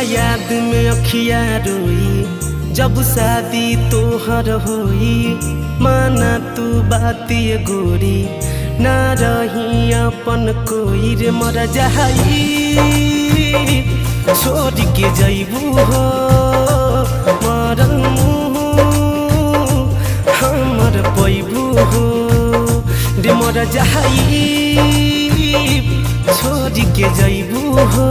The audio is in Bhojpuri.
याद में अखिया रोई जब शादी तोहर होई। माना तू बात ये गोरी ना रही अपन कोई रे मर जाई छोड़ के जैबू हो मरल हमर पैबू हो रे मर जाई छोड़ के जैबू हो।